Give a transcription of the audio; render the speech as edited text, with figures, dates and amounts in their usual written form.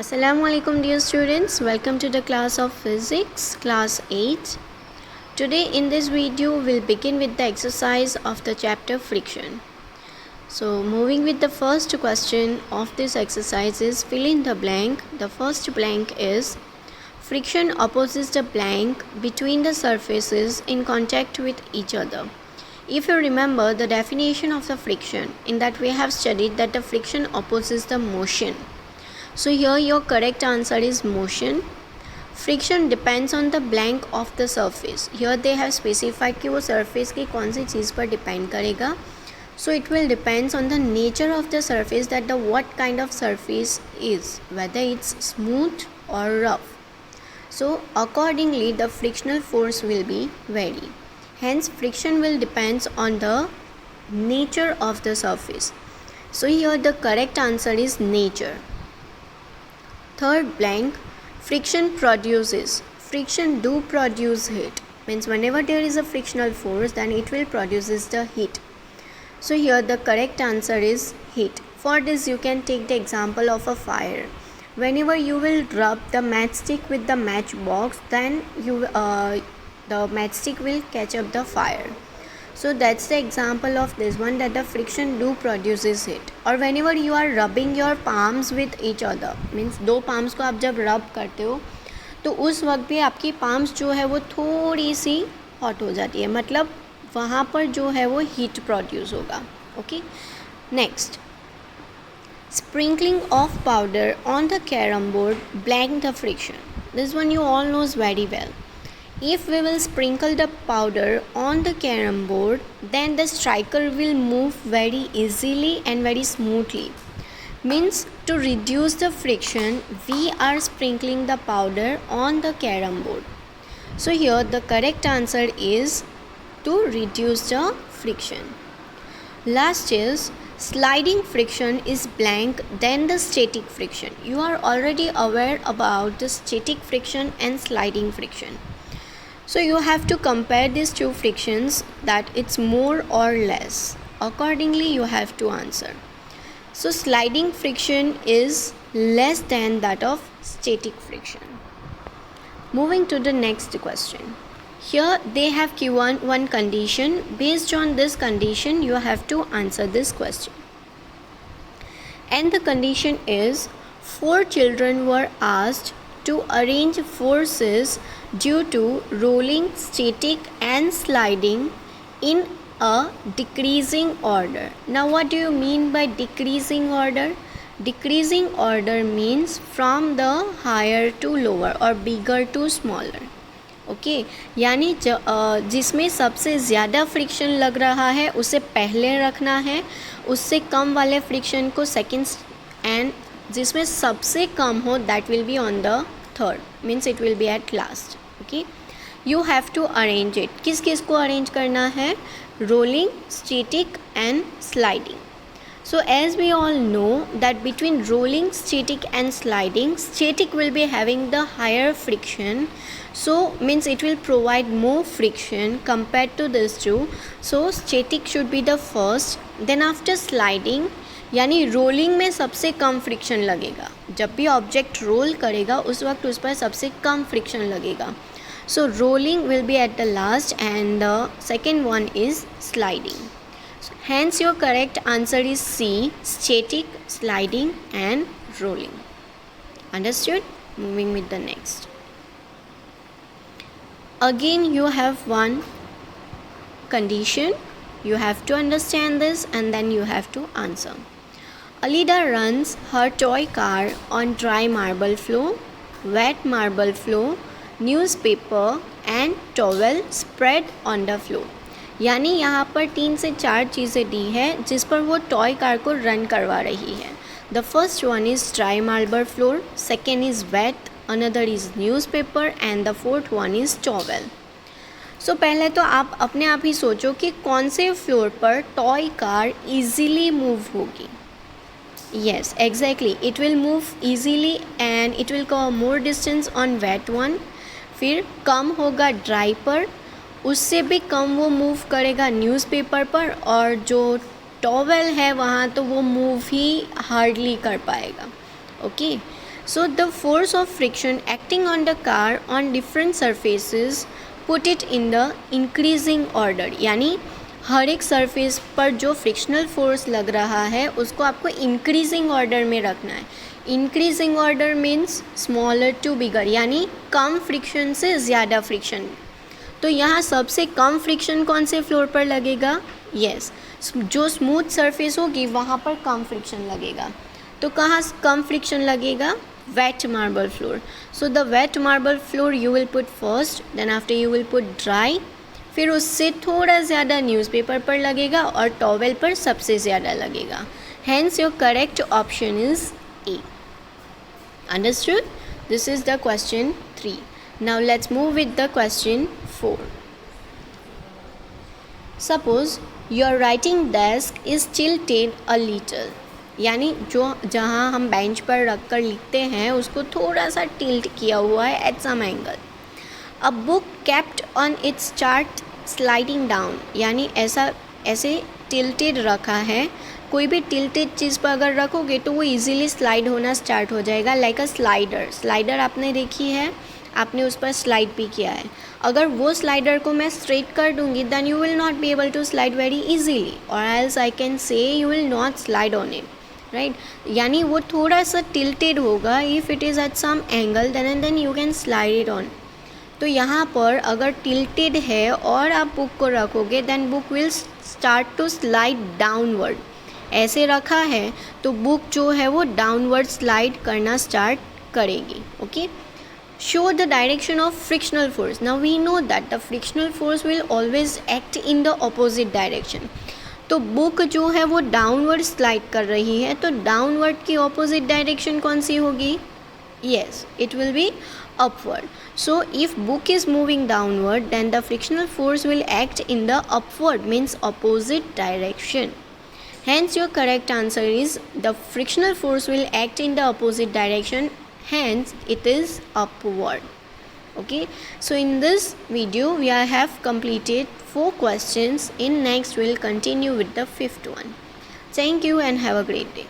Assalamualaikum dear students, welcome to the class of physics, class 8. Today in this video we'll begin with the exercise of the chapter friction. So moving with the first question of this exercise is fill in the blank. The first blank is friction opposes the blank between the surfaces in contact with each other. If you remember the definition of the friction, in that we have studied that the friction opposes the motion. So here your correct answer is motion. Friction depends on the blank of the surface. Here they have specified कि वो surface की कौन सी चीज़ पर depend करेगा. So it will depends on the nature of the surface, that the what kind of surface is, whether it's smooth or rough. So accordingly the frictional force will be vary. Hence friction will depends on the nature of the surface. So here the correct answer is nature. Third blank, friction produces. Friction do produce heat. Means whenever there is a frictional force, then it will produces the heat. So here the correct answer is heat. For this you can take the example of a fire. Whenever you will rub the matchstick with the matchbox, then the matchstick will catch up the fire. So that's the example of this one, that the friction do produces heat. और whenever you are rubbing your palms with each other, means दो palms को आप जब rub करते हो तो उस वक्त भी आपकी palms जो है वो थोड़ी सी hot हो जाती है, मतलब वहाँ पर जो है वो heat produce होगा. Okay, next, sprinkling of powder on the carom board blank the friction. This one you all knows very well. If we will sprinkle the powder on the carom board, then the striker will move very easily and very smoothly. Means to reduce the friction, we are sprinkling the powder on the carom board. So here the correct answer is to reduce the friction. Last is sliding friction is blank then the static friction. You are already aware about the static friction and sliding friction. So you have to compare these two frictions, that it's more or less. Accordingly you have to answer. So sliding friction is less than that of static friction. Moving to the next question. Here they have given one condition. Based on this condition you have to answer this question. And the condition is 4 children were asked to arrange forces due to rolling, static and sliding in a decreasing order. Now what do you mean by decreasing order? Decreasing order means from the higher to lower or bigger to smaller. Okay यानी जिसमें सबसे ज़्यादा friction लग रहा है उसे पहले रखना है, उससे कम वाले फ्रिक्शन को सेकेंड, एंड जिसमें सबसे कम हो that will be on the third, means it will be at last. Okay, you have to arrange it. किस किस को अरेंज करना है? Rolling, static and sliding. So as we all know that between rolling, static and sliding, static will be having the higher friction, so means it will provide more friction compared to this two. So static should be the first, then after sliding, यानी rolling में सबसे कम friction लगेगा. जब भी object role करेगा उस वक्त उस पर सबसे कम फ्रिक्शन लगेगा. So rolling will be at the last and the second one is sliding. Hence your correct answer is C, static, sliding and rolling. Understood? Moving with the next. Again you have one condition. You have to understand this and then you have to answer. Alida runs her toy car on dry marble floor, wet marble floor, newspaper and towel spread on the floor. यानी यहाँ पर 3 से 4 चीज़ें दी है जिस पर वो toy car को रन करवा रही है. The first one is dry marble floor, second is wet, another is newspaper and the fourth one is towel. So पहले तो आप अपने आप ही सोचो कि कौन से फ्लोर पर टॉय कार ईजीली मूव होगी. Yes exactly, it will move easily and it will cover more distance on wet one. फिर कम होगा ड्राई पर, उससे भी कम वो मूव करेगा न्यूज़पेपर पर, और जो टॉवेल है वहाँ तो वो मूव ही हार्डली कर पाएगा. Okay, So the force of friction acting on the car on different surfaces put it in the increasing order. यानी हर एक सरफेस पर जो फ्रिक्शनल फोर्स लग रहा है उसको आपको इंक्रीजिंग ऑर्डर में रखना है. Increasing order means smaller to bigger, यानी कम फ्रिक्शन से ज़्यादा फ्रिक्शन. तो यहाँ सबसे कम फ्रिक्शन कौन से फ्लोर पर लगेगा? यस, जो स्मूथ सरफेस होगी वहाँ पर कम फ्रिक्शन लगेगा. तो कहाँ कम फ्रिक्शन लगेगा? Wet marble floor. So the wet marble floor you will put first, then after you will put dry, फिर उससे थोड़ा ज़्यादा न्यूज़पेपर पर लगेगा और टॉवेल पर सबसे ज़्यादा लगेगा. Hence your correct option is a. Understood? This is the question 3. Now let's move with the question 4. Suppose your writing desk is tilted a little, यानी जो जहाँ हम बेंच पर रख कर लिखते हैं उसको थोड़ा सा टिल्ट किया हुआ है at some angle. A book kept on its chart sliding down, यानी ऐसे टिल्टेड रखा है. कोई भी टिल्टेड चीज़ पर अगर रखोगे तो वो इजीली स्लाइड होना स्टार्ट हो जाएगा. लाइक अ स्लाइडर आपने देखी है, आपने उस पर स्लाइड भी किया है. अगर वो स्लाइडर को मैं स्ट्रेट कर दूंगी then you will not be able to slide very easily, or else I can say you will not slide on it, right. यानी वो थोड़ा सा टिल्टेड होगा. If it is at some angle then you can slide it on. तो यहाँ पर अगर tilted है और आप बुक को रखोगे then book will start to slide downward. ऐसे रखा है तो बुक जो है वो डाउनवर्ड स्लाइड करना स्टार्ट करेगी. Okay. Show the direction of frictional force. Now we know that the frictional force will always act in the opposite direction. तो बुक जो है वो डाउनवर्ड स्लाइड कर रही है, तो डाउनवर्ड की ऑपोजिट डायरेक्शन कौन सी होगी? Yes, it will be upward. So if book is moving downward then the frictional force will act in the upward, means opposite direction. Hence your correct answer is the frictional force will act in the opposite direction, hence it is upward. Okay, so in this video we have completed 4 questions. In next we'll continue with the 5th one. Thank you and have a great day.